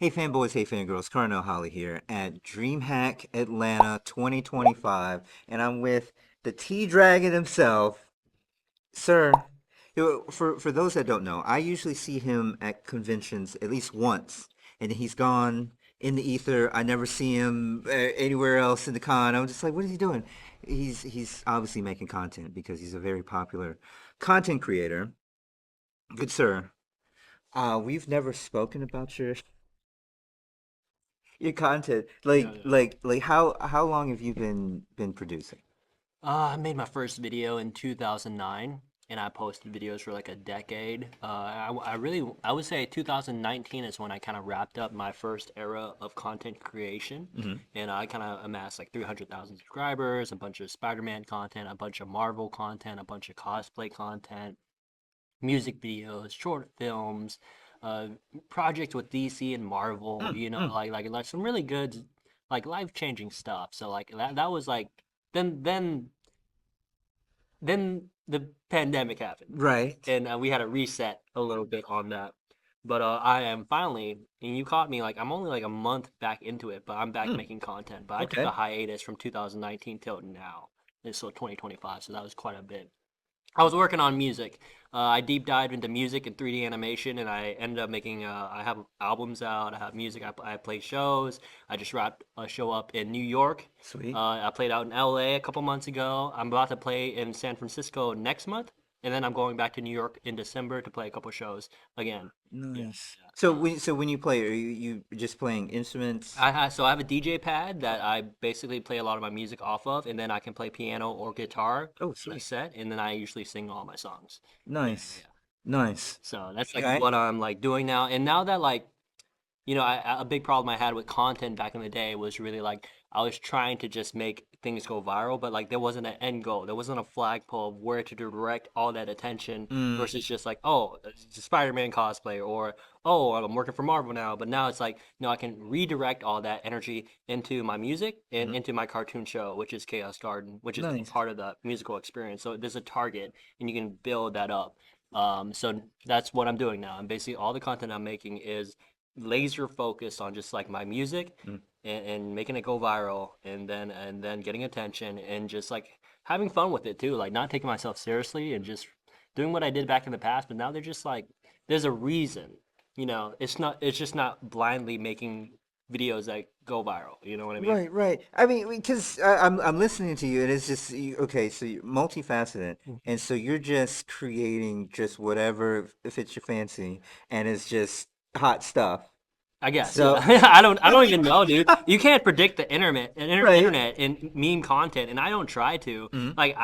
Hey fanboys, hey fangirls, Carnell Holley here at DreamHack Atlanta 2025, and I'm with the T-Dragon himself, sir. For those that don't know, I usually see him at conventions at least once, and he's gone in the ether. I never see him anywhere else in the con. I'm just like, what is he doing? He's obviously making content because he's a very popular content creator. Good sir. We've never spoken about your content. Yeah, yeah. Like how long have you been producing? I made my first video in 2009, and I posted videos for like a decade. I would say 2019 is when I kind of wrapped up my first era of content creation, Hmm. and I kind of amassed like 300,000 subscribers, a bunch of Spider-Man content, a bunch of Marvel content, a bunch of cosplay content, music videos, short films, uh, projects with DC and Marvel. Mm, You know, mm. like some really good, like life-changing stuff. So like that was like then then then the pandemic happened, Right. and we had to reset a little bit on that. But I am finally, and you caught me like I'm only like a month back into it, but I'm back Mm, making content. But I took a okay. hiatus from 2019 till now, and so 2025. So that was quite a bit. I was working on music. I deep dived into music and 3D animation, and I ended up making. I have albums out. I have music. I play shows. I just wrapped a show up in New York. Sweet. I played out in LA a couple months ago. I'm about to play in San Francisco next month, and then I'm going back to New York in December to play a couple shows again. Yeah. Nice. Yeah. So when you play, are you just playing instruments? So I have a DJ pad that I basically play a lot of my music off of, and then I can play piano or guitar Oh, on a sweet. set, and then I usually sing all my songs. Yeah, yeah, Nice. yeah. Nice. So that's like Okay. what I'm like doing now. And now that like, a big problem I had with content back in the day was really like I was trying to just make things go viral, but like there wasn't an end goal. There wasn't a flagpole of where to direct all that attention Mm, versus just like, oh, it's a Spider-Man cosplay or oh, I'm working for Marvel now. But now it's like, no, I can redirect all that energy into my music and mhm. into my cartoon show, which is Chaos Garden, which is a Nice. part of the musical experience. So there's a target and you can build that up. So that's what I'm doing now. And basically all the content I'm making is laser focused on just like my music Mm. and making it go viral and then getting attention and just like having fun with it too. Like not taking myself seriously and just doing what I did back in the past, but now they're just like there's a reason. It's just not blindly making videos that go viral. You know what I mean? Right, right. I mean, because I'm listening to you, and it's just okay. So you're multifaceted, and so you're just creating just whatever fits your fancy, and it's just hot stuff. I guess, yeah. So, I don't even know, dude. You can't predict the right. internet and meme content, and I don't try to. Mhm. Like,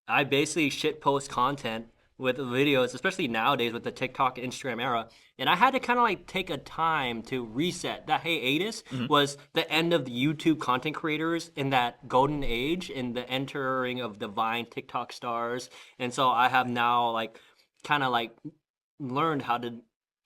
I basically shit post content with videos, especially nowadays with the TikTok, Instagram era. And I had to kind of like take a time to reset. That hiatus Mhm. was the end of the YouTube content creators in that golden age, and the entering of the Vine TikTok stars. And so I have now like kind of like learned how to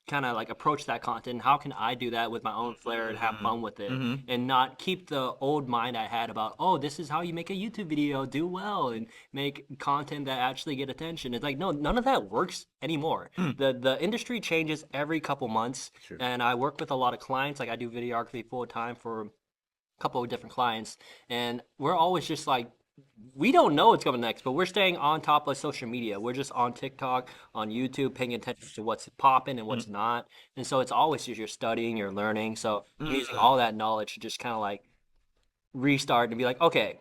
kind of like approach that content. How can I do that with my own flair and have Mhm. fun with it Mhm. and not keep the old mind I had about, oh, this is how you make a YouTube video do well and make content that actually get attention. It's like, no, none of that works anymore. Mm. The industry changes every couple months, Sure. and I work with a lot of clients. Like I do videography full time for a couple of different clients, and we're always just like we don't know what's coming next, but we're staying on top of social media. We're just on TikTok, on YouTube, paying attention to what's popping and Mm. what's not. And so it's always just you're studying, you're learning. So I'm using Mm. all that knowledge to just kind of like restart and be like, okay,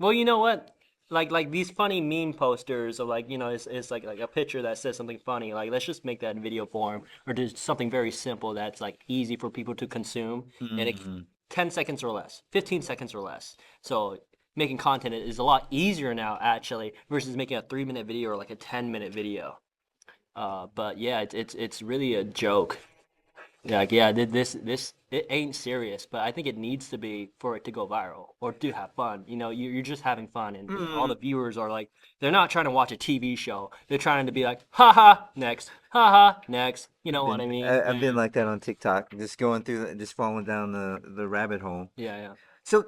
well, you know what? Like these funny meme posters of like, it's like a picture that says something funny. Like let's just make that in video form or do something very simple that's like easy for people to consume and it Mm. 10 seconds or less, 15 seconds or less. So making content is a lot easier now actually versus making a 3-minute video or like a 10-minute video. But yeah, it's really a joke. Yeah, like, yeah, this it ain't serious, but I think it needs to be for it to go viral or to have fun. You're just having fun, and all Mm. the viewers are like, they're not trying to watch a TV show. They're trying to be like, haha, next, haha, next. You know what I mean? I've Yeah, been like that on TikTok, just going through, just falling down the rabbit hole. yeah, yeah. So,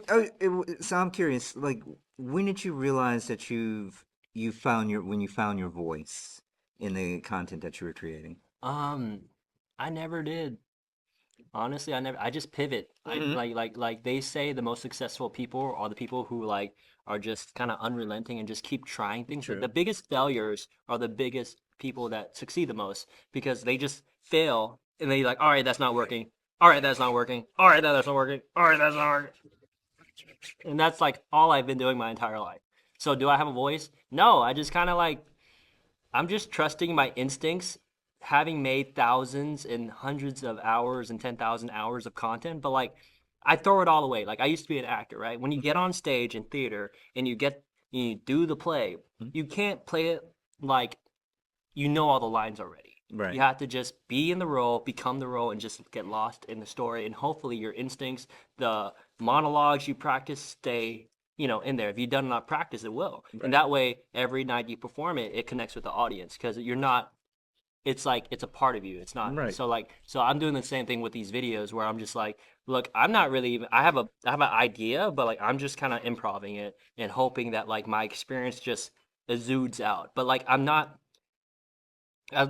so I'm curious, like, when did you realize that you found when you found your voice in the content that you were creating? Um, I never did. Honestly, I just pivot. I like they say the most successful people are the people who like are just kind of unrelenting and just keep trying things. But True. the biggest failures are the biggest people that succeed the most because they just fail and they like, all right, that's not working. All right, that's not working. All right, that's not working. All right, that's not working. And that's like all I've been doing my entire life. So do I have a voice? No, I just kind of like I'm just trusting my instincts, having made thousands and hundreds of hours and 10,000 hours of content, but like I throw it all away. Like I used to be an actor, right? When you get on stage in theater and you do the play, Mhm. you can't play it like you know all the lines already. You Right. have to just be in the role, become the role, and just get lost in the story. And hopefully, your instincts, the monologues you practice, stay, in there. If you've done enough practice, it will. And Right. that way, every night you perform it, it connects with the audience because you're not. It's like it's a part of you. It's not Right. so I'm doing the same thing with these videos where I'm just like, look, I'm not really even. I have an idea, but like I'm just kind of improving it and hoping that like my experience just exudes out. But like I'm not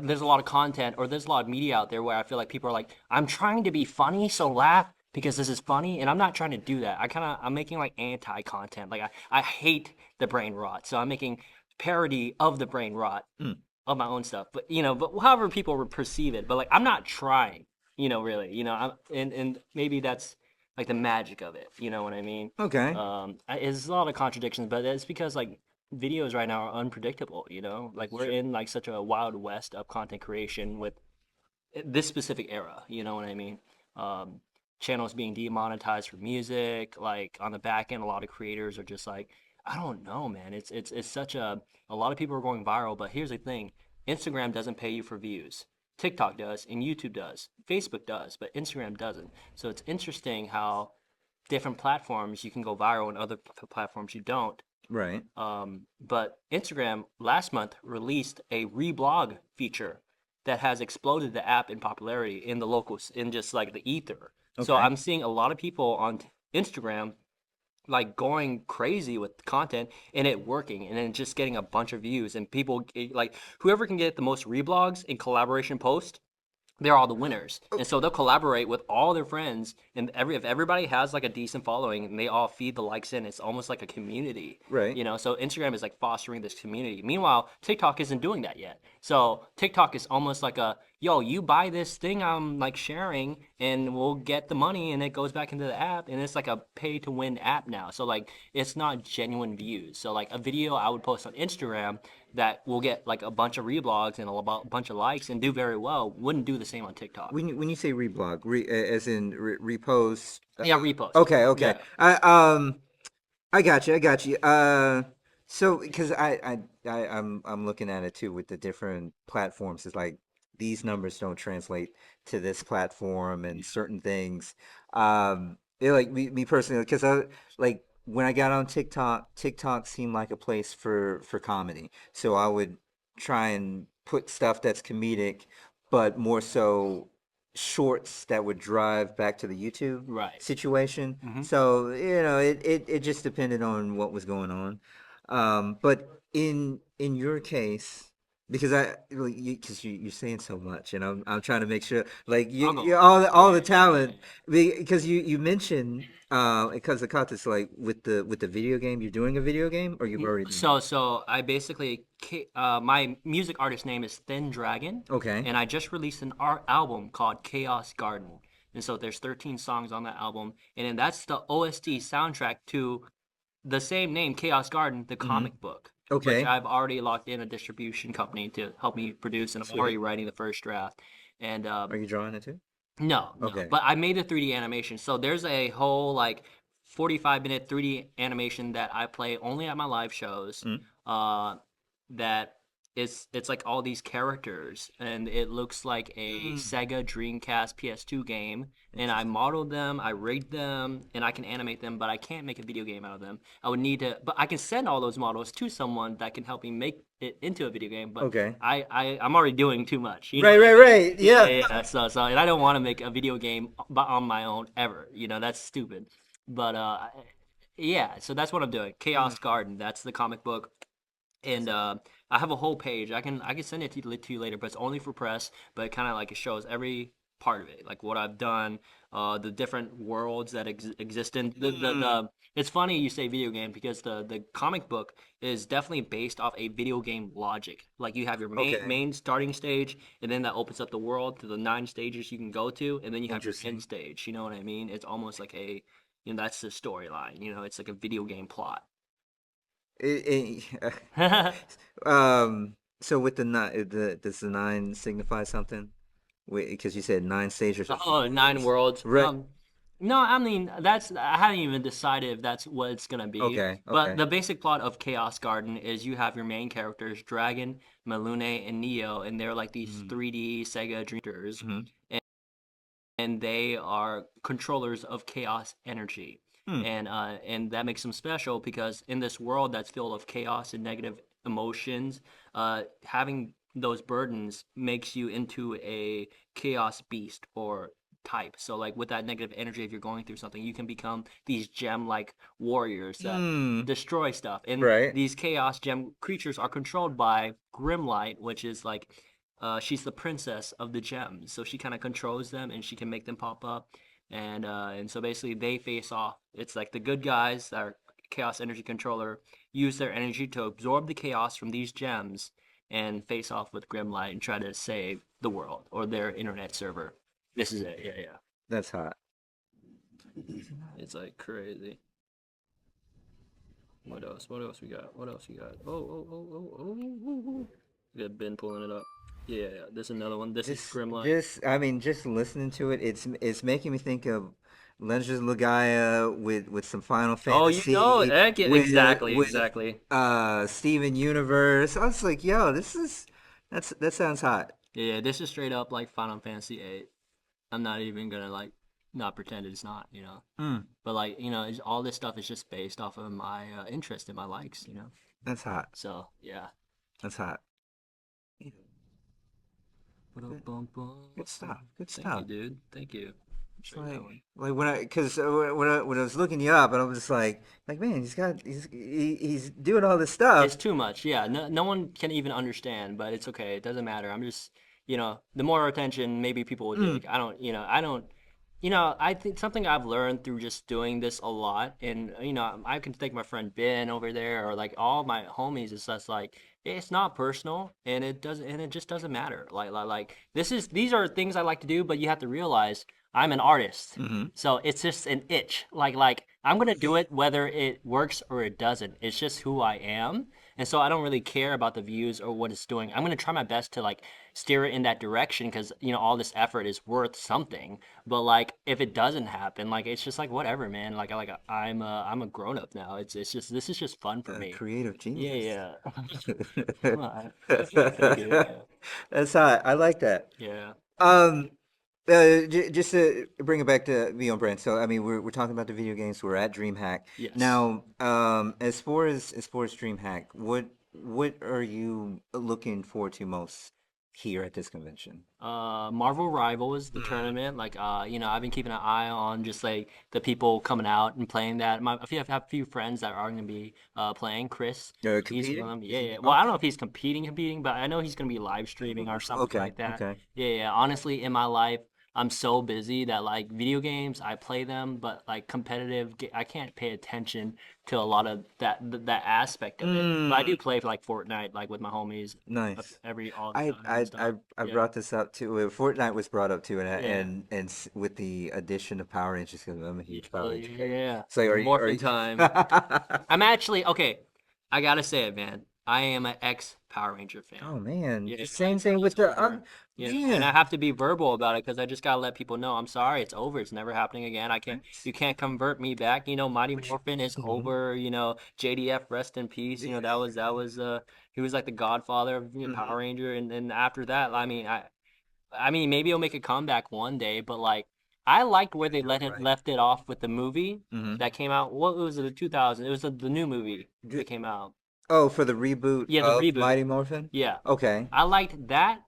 there's a lot of content or there's a lot of media out there where I feel like people are like, I'm trying to be funny, so laugh because this is funny, and I'm not trying to do that. I'm making like anti content. Like I hate the brain rot, so I'm making parody of the brain rot Mm. of my own stuff. But however people perceive it, but like I'm not trying, really, and maybe that's like the magic of it. You know what I mean? Okay. It's a lot of contradictions, but it's because like videos right now are unpredictable, like we're Sure. in like such a wild west of content creation with this specific era, you know what I mean? um Channels being demonetized for music, like on the back end a lot of creators are just like, I don't know, man. It's such a lot of people are going viral, but here's the thing. Instagram doesn't pay you for views. TikTok does and YouTube does. Facebook does, but Instagram doesn't. So it's interesting how different platforms you can go viral and other platforms you don't. Right. But Instagram last month released a reblog feature that has exploded the app in popularity in the locals, in just like the ether. So Okay. I'm seeing a lot of people on Instagram like going crazy with content and it working and then just getting a bunch of views and people like whoever can get the most reblogs in collaboration post, they're all the winners. Oh, And so they'll collaborate with all their friends, and if everybody has like a decent following and they all feed the likes in, it's almost like a community. right. So Instagram is like fostering this community. Meanwhile, TikTok isn't doing that yet. So TikTok is almost like a, yo, you buy this thing I'm like sharing and we'll get the money and it goes back into the app, and it's like a pay to win app now. So like it's not genuine views. So like a video I would post on Instagram that will get like a bunch of reblogs and bunch of likes and do very well wouldn't do the same on TikTok. When you say reblog, as in repost. Yeah, repost. Okay. Okay. Yeah. I got you. I got you. So because I'm looking at it too with the different platforms. It's like these numbers don't translate to this platform and certain things. Like me personally, because I like when I got on TikTok, TikTok seemed like a place for comedy. So I would try and put stuff that's comedic, but more so shorts that would drive back to the YouTube Right. situation. Hmm. So, it just depended on what was going on. But in your case, because you're saying so much, and I'm trying to make sure like I'll go you on. all the Yeah, yeah, yeah, talent, yeah. because you mentioned because the context like with the video game, you're doing a video game or you've already done. So I basically my music artist name is Thien Dragon, Okay. and I just released an art album called Chaos Garden. And so there's 13 songs on that album, and then that's the OST soundtrack to the same name, Chaos Garden, the Mm-hmm. comic book, which Okay. I've already locked in a distribution company to help me produce, and I'm already Sweet. writing the first draft. And Are you drawing it too? no, no, Okay. but I made a 3D animation. So there's a whole like 45-minute 3D animation that I play only at my live shows. Mm. Uh, that it's like all these characters, and it looks like a Mm. Sega Dreamcast PS2 game. And I Interesting. modeled them, I rigged them, and I can animate them, but I can't make a video game out of them. I would need to, but I can send all those models to someone that can help me make it into a video game. But Okay. I'm already doing too much. You know Right, what right, I mean? right. Yeah, Yeah. yeah. So, and I don't want to make a video game on my own ever. That's stupid. But yeah. So that's what I'm doing. Mm. Chaos Garden. That's the comic book, and I have a whole page. I can send it to you later, but it's only for press. But it kind of like it shows every part of it, like what I've done, the different worlds that exist in the. It's funny you say video game because the comic book is definitely based off a video game logic. Like you have your Okay. main starting stage, and then that opens up the world to the 9 stages you can go to, and then you have your end Interesting. stage. You know what I mean? It's almost like a, that's the storyline. It's like a video game plot. It, so with the nine, does the nine signify something? Because you said nine stages. Oh, 9 worlds. Right. No, I mean I haven't even decided if that's what it's gonna be. Okay. But Okay. the basic plot of Chaos Garden is you have your main characters, Dragon, Malune, and Neo, and they're like these Mm-hmm. 3D Sega Dreamers, Mm-hmm. and they are controllers of chaos energy. Hmm. And that makes them special because in this world that's filled of chaos and negative emotions, having those burdens makes you into a chaos beast or type. So like with that negative energy, if you're going through something, you can become these gem-like warriors that Hmm. destroy stuff. And Right. these chaos gem creatures are controlled by Grimlight, which is like she's the princess of the gems, so she kind of controls them and she can make them pop up. And so basically they face off. It's like the good guys that are chaos energy controller use their energy to absorb the chaos from these gems and face off with Grimlight and try to save the world or their internet server. This is it. Yeah, yeah. That's hot. It's like crazy. What else? What else we got? What else we got? Oh. We got Ben pulling it up. Yeah, yeah. This is another one. This is Grimlight. I mean, just listening to it, it's making me think of Legends of Legaia with some Final Oh, Fantasy exactly, with exactly. Steven Universe. I was like, yo, that sounds hot. Yeah, this is straight up like Final Fantasy 8. I'm not even gonna like not pretend it's not. Mm, But like, all this stuff is just based off of my interest and my likes. that's hot. So yeah. That's hot. Yeah, good, Ba-dum-bum-bum. good stuff. Good Thank you, stuff. dude. Thank you. It's Show you that one. like when because when I was looking you up, and I was just like man, he's doing all this stuff. It's too much. Yeah, no one can even understand, but it's okay. It doesn't matter. I'm just, the more attention, maybe people will Mm, dig. I don't, I think something I've learned through just doing this a lot, and I can thank my friend Ben over there, or like all my homies. It's just like it's not personal, and it just doesn't matter. Like these are things I like to do, but you have to realize I'm an artist. hmm. So it's just an itch. Like I'm gonna do it whether it works or it doesn't. It's just who I am. And so I don't really care about the views or what it's doing. I'm gonna try my best to like steer it in that direction because all this effort is worth something. But like if it doesn't happen, like it's just like whatever, man. I'm a grown up now. It's just this is just fun for A me. creative Yeah, genius. yeah. Well, thank you. Yeah. That's hot. I like that. Yeah. Um, just to bring it back to Beyond Brand. So, I mean, we're talking about the video games. We're at DreamHack Yes. now. As far as DreamHack, what are you looking forward to most here at this convention? Marvel Rivals, the Mm. tournament. Like, I've been keeping an eye on just like the people coming out and playing that. I have a few friends that are going to be playing. Chris, he's one Competing? of them. Is Yeah, he? yeah. Well, I don't Okay. know if he's competing, but I know he's going to be live streaming or something Okay. like that. Okay. Yeah, yeah. Honestly, in my life, I'm so busy that like video games, I play them, but like I can't pay attention to a lot of that aspect of it. But I Mm. do play for like Fortnite, like with my homies, Nice. every all the time and stuff. I Yeah. brought this up too. Fortnite was brought up too, Yeah. with the addition of Power Rangers, because I'm a huge Power Ranger fan. Yeah. So are Morphin you? time. I'm actually okay. I gotta say it, man. I am an ex Power Ranger fan. Oh man, Yeah, the same thing with it's the over. And I man. have to be verbal about it because I just gotta let people know I'm sorry. It's over. It's never happening again. You can't convert me back. Mighty Morphin is Mhm. over. JDF, rest in peace. He was like the godfather of Mhm. Power Ranger. And then after that, I mean, maybe he'll make a comeback one day, but like I liked where they You're right. left it off with the movie Hmm. that came out. What was it? The 2000. It was the new movie that came out. Oh, for the reboot Yeah, the of reboot. Mighty Morphin? Yeah, Okay. I liked that,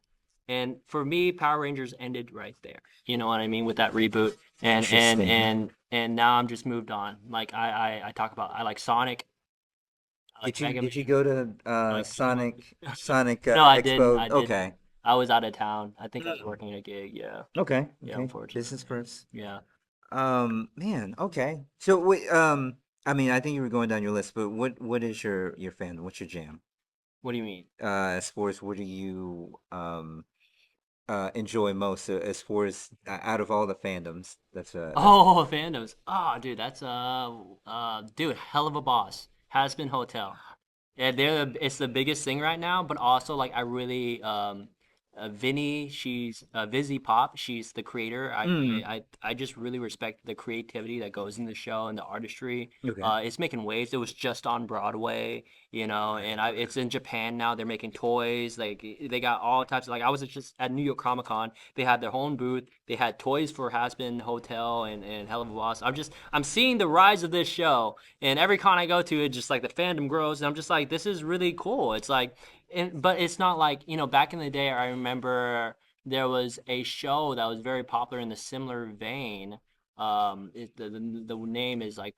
and for me, Power Rangers ended right there. You know what I mean with that reboot, and and Interesting. and and now I'm just moved on. Like I talk about, I like Sonic, I like Mega Did you Man, go to I like King Kong. Sonic No, I didn't. Expo? I didn't. Okay. I was out of town. I think I was working a gig. Yeah, Okay, yeah. okay. Unfortunately, Business first. yeah. Man, okay. So wait, I mean, I think you were going down your list, but what is your fandom? What's your jam? What do you mean? Sports, what do you enjoy most as far as out of all the fandoms? That's Oh, fandoms. Oh, dude, that's dude, hell of a boss. Has been Hotel. Yeah, it's the biggest thing right now, but also like I really Vinny, she's Vizzy Pop, she's the creator. mm, I just really respect the creativity that goes in the show and the artistry. okay. It's making waves. It was just on Broadway, you know, and it's in Japan now. They're making toys. Like they got all types of like I was just at New York Comic Con. They had their own booth. They had toys for Has Been Hotel and Hell of a Boss. I'm seeing the rise of this show, and every con I go to, it just like the fandom grows, and I'm just like, this is really cool. It's like, but it's not like back in the day. I remember there was a show that was very popular in the similar vein. The name is like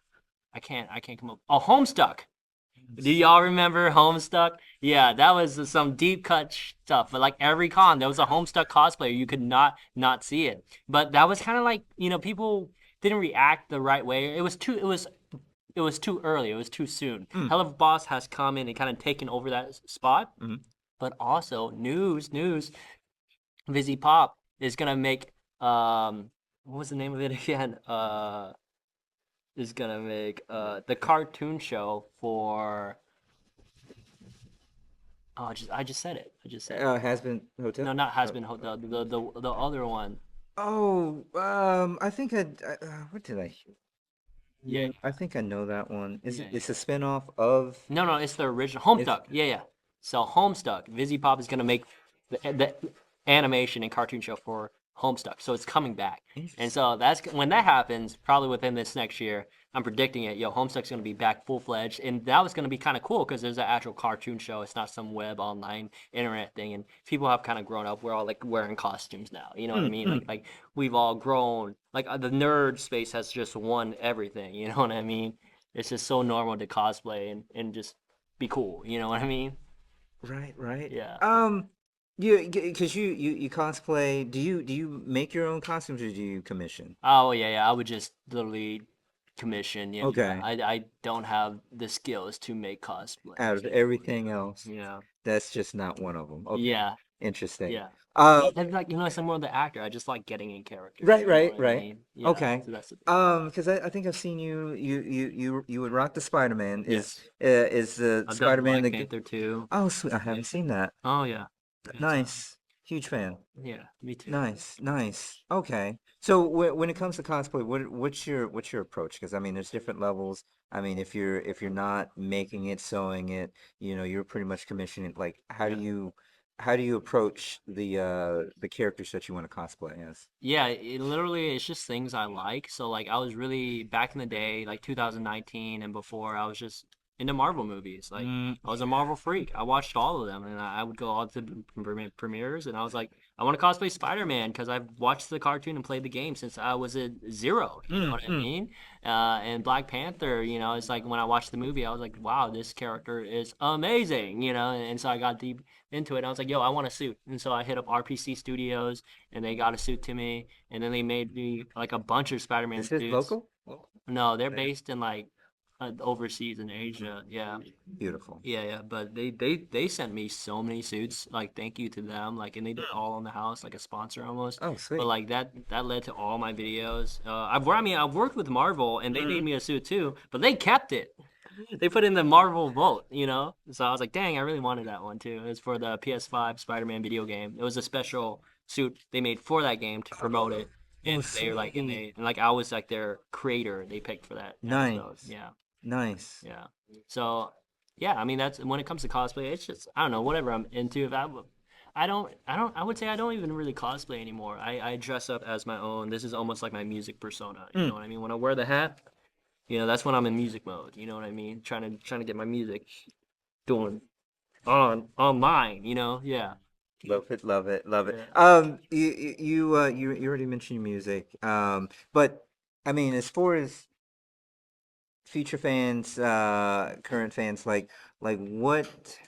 I can't come up. Oh, Homestuck. Do y'all remember Homestuck? Yeah, that was some deep cut stuff. But like every con, there was a Homestuck cosplayer. You could not see it. But that was kind of like people didn't react the right way. It was too early. It was too soon. Mm, Hell of a Boss has come in and kind of taken over that spot. mm. But also news. Vizzy Pop is gonna make what was the name of it again? Is gonna make the cartoon show for I just said it. I just said it. Has been hotel. No, not Has Oh, Been Hotel. The other one. oh, I think what did I hear? Yeah, I think I know that one. Is yeah, it? yeah. It's a spinoff of. No, it's the original It's Homestuck. Yeah, yeah. So Homestuck, Vizzy Pop is gonna make the animation and cartoon show for Homestuck. So it's coming back, and interesting. so that's when that happens. Probably within this next year, I'm predicting it. Yo, Homestuck's gonna be back full fledged, and that was gonna be kind of cool because there's an actual cartoon show. It's not some web online internet thing, and people have kind of grown up. We're all like wearing costumes now. You know what I Mm, mean? mm. Like we've all grown. Like the nerd space has just won everything. You know what I mean? It's just so normal to cosplay and just be cool. You know what I mean? Right, right. Yeah. Because you cosplay. Do you make your own costumes or do you commission? Oh yeah. I would just literally commission. Yeah. Okay. I don't have the skills to make Out cosplays of anymore. everything else, Yeah. that's just not one of them. Okay. Yeah. Interesting. Yeah. Um, And like I'm more the actor. I just like getting in character. right, You know right, what I right. mean? Yeah. Okay. So that's the thing. Because I think I've seen you would rock the Spider-Man. Yes. Is the I've done Spider-Man Black the? Panther too. Oh, sweet. I Yeah. haven't seen that. Oh yeah. It's Nice. Huge fan. yeah. Me too. Nice, nice. Okay. So when it comes to cosplay, what's your approach? Because I mean, there's different levels. I mean, if you're not making it, sewing it, you're pretty much commissioning. Like, Yeah. how do you approach the characters that you want to cosplay as? Yeah, literally it's just things I like. So like I was really back in the day, like 2019 and before, I was just into Marvel movies. Like Mm, I was a Marvel freak. I watched all of them, and I would go all to the premieres, and I was like, I want to cosplay Spider-Man because I've watched the cartoon and played the game since I was a zero. You know mm, what I mm. mean? And Black Panther, it's like when I watched the movie, I was like, wow, this character is amazing. And so I got deep into it. I was like, yo, I want a suit, and so I hit up RPC Studios and they got a suit to me, and then they made me like a bunch of Spider-Man This is suits. local? Local. No, they're based in like overseas in Asia. Yeah, Beautiful. yeah. But they sent me so many suits. Like thank you to them. Like and they did all in the house, like a sponsor almost. Oh, But sweet. like that led to all my videos. I've worked with Marvel and they made Mm. me a suit too, but they kept it. They put in the Marvel vote. So I was like, dang, I really wanted that one too. It was for the PS5 Spider-Man video game. It was a special suit they made for that game to promote it. Oh, And they were like, sweet. and like I was like their creator. They picked for that. And so Nice. yeah, Nice. yeah. So yeah, I mean that's when it comes to cosplay, it's just I don't know whatever I'm into. If I would say I don't even really cosplay anymore. I dress up as my own. This is almost like my music persona. You know Mm. what I mean? When I wear the hat, that's when I'm in music mode. You know what I mean? Trying to get my music doing online. Yeah, Love it, love it, love it. yeah. You already mentioned music. But I mean, as far as future fans, current fans, like what?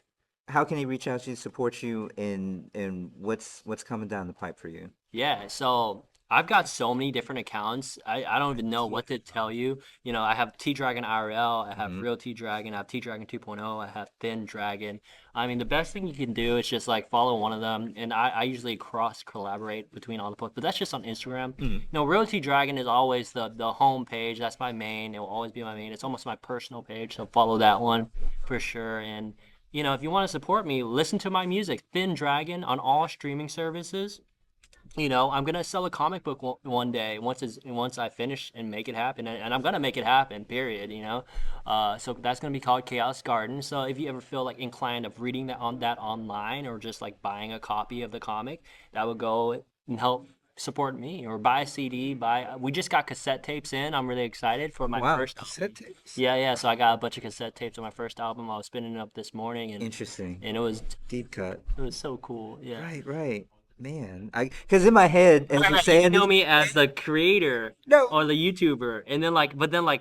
how can they reach out to you, support you, and what's coming down the pipe for you? Yeah, so I've got so many different accounts. I don't even know what to tell you. You know, I have T Dragon RL, I have Mm-hmm. RealTDragon, I have T Dragon 2.0, I have Thien Dragon. I mean, the best thing you can do is just like follow one of them, and I usually cross collaborate between all the posts, but that's just on Instagram. Mm-hmm. You know, RealTDragon is always the home page. That's my main. It will always be my main. It's almost my personal page, so follow that one for sure. And you know, if you want to support me, listen to my music, Thien Dragon, on all streaming services. You know, I'm gonna sell a comic book one day once I finish and make it happen, and I'm gonna make it happen. Period. You know, so that's gonna be called Chaos Garden. So if you ever feel like inclined of reading that online or just like buying a copy of the comic, that would go and help support me, or buy a CD. We just got cassette tapes in. I'm really excited for my Wow, first cassette album. tapes. Yeah, yeah. So I got a bunch of cassette tapes on my first album. I was spinning it up this morning, Interesting. and Deep cut. it was so cool. Yeah. Right, right. Man, I because in my head as you're Right, you saying know this, me as the creator no. or the YouTuber, and then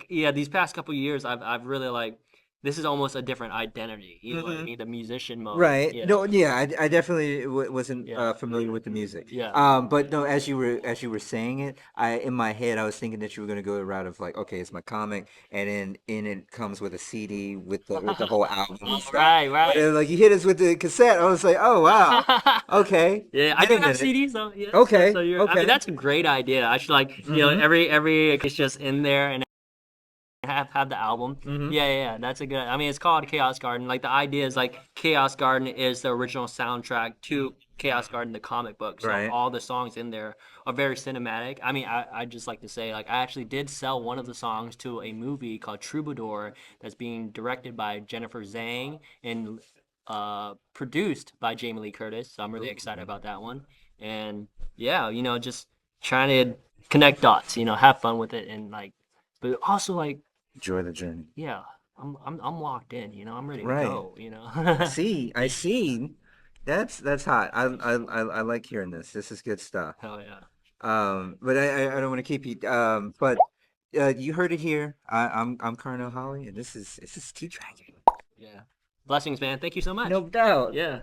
yeah, these past couple years, I've really like, this is almost a different identity. You know what I Mm-hmm. mean? The musician mode. Right. Yeah, No, yeah, I definitely wasn't yeah, familiar with the music. yeah. But no, as you were saying it, I in my head I was thinking that you were gonna go the route of like, okay, it's my comic, and then in it comes with a CD with the whole album and stuff. Right, But right. then, like you hit us with the cassette, I was like, oh wow, okay, Yeah, I wait do a have minute, CDs though. Yeah, so okay, you're. I mean, okay. that's a great idea. I should like, you know, Mm-hmm. every it's just in there and have the album. Mm-hmm. Yeah, yeah, yeah, that's a good. I mean, it's called Chaos Garden. Like the idea is like Chaos Garden is the original soundtrack to Chaos Garden, the comic book. So Right. all the songs in there are very cinematic. I mean, I just like to say like I actually did sell one of the songs to a movie called Troubadour that's being directed by Jennifer Zhang and produced by Jamie Lee Curtis. So I'm really excited about that one. And yeah, you know, just trying to connect dots. You know, have fun with it and like, but also like Enjoy the journey. yeah, I'm locked in, you know. I'm ready to Right. go, you know. I see. I see. That's hot. I like hearing this. This is good stuff. Hell yeah. But I don't want to keep you. But you heard it here. I'm Carnell Holley, and this is T Dragon. Yeah. Blessings, man. Thank you so much. No doubt. Yeah.